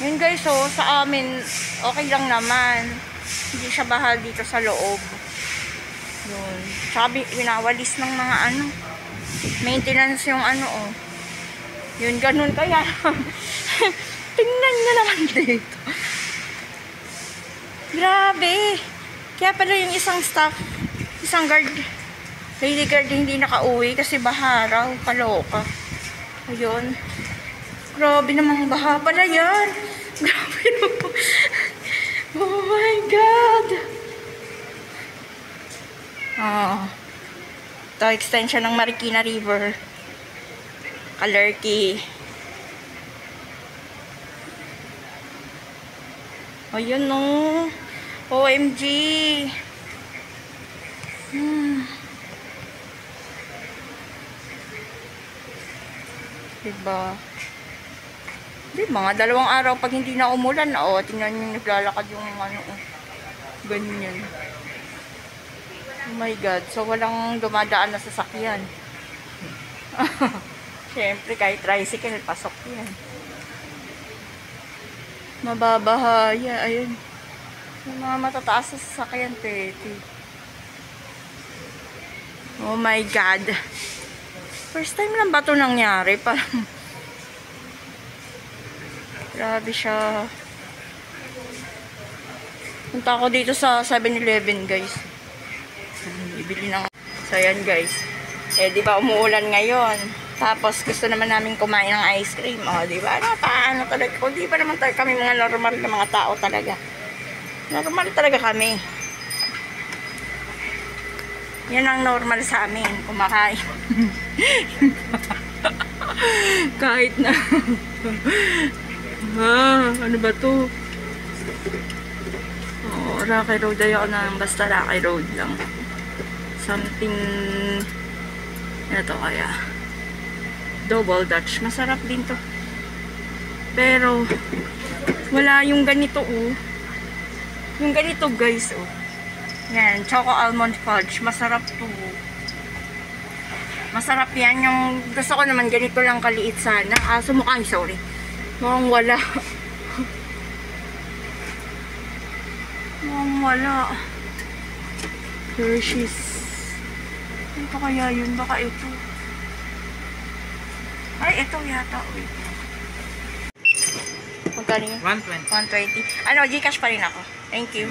Yun guys, so sa amin, okay lang naman. Hindi siya bahal dito sa loob. Yun. Sabi, winawalis ng mga ano, maintenance yung ano, oh. Yun, ganun kaya. Tingnan nyo naman dito. Grabe. Kaya pala yung isang staff, isang guard, lady guard hindi nakauwi kasi baha raw, kaloka. Ayun. Grabe namang baha pala yan. Grabe naman. Oh my God. Ito, extension ng Marikina River. Kalerki. Ayun no. OMG. Diba? Di, mga 2 araw pag hindi na umulan, oh, tingnan nyo naglalakad yung ano, oh. Ganyan. Oh my God. So, walang dumadaan na sasakyan. Siyempre, kahit tricycle, pasok yan. Mababahaya. Ayun. Yung mga matataas na sasakyan, pwede. Oh my God. First time lang ba ito nangyari? Parang grabe siya. Punta ako dito sa 7-Eleven, guys. Bibili ng... So, ayan, guys. Eh, di ba umuulan ngayon? Tapos, gusto naman namin kumain ng ice cream. O, di ba? Ano, paano talaga? O, di ba naman tayo kami mga normal na mga tao talaga? Normal talaga kami. Yan ang normal sa amin. Kumakain. Kahit na... ano ba to? Oh, Rocky Road ayaw na, basta Rocky Road lang. Something ito kaya double Dutch, masarap din to. Pero wala yung ganito, oh. Yung ganito, guys, oh. Yan, choco almond fudge, masarap to. Masarap yan. Yung gusto ko naman ganito lang kaliit sana. Sumukhang, sorry. Mukhang wala. Mukhang wala. Hershey's. Ito kaya yun? Baka ito. Ay, ito yata. Wait. Magkano yun? 120. 120. Ano, Gcash pa rin ako. Thank you.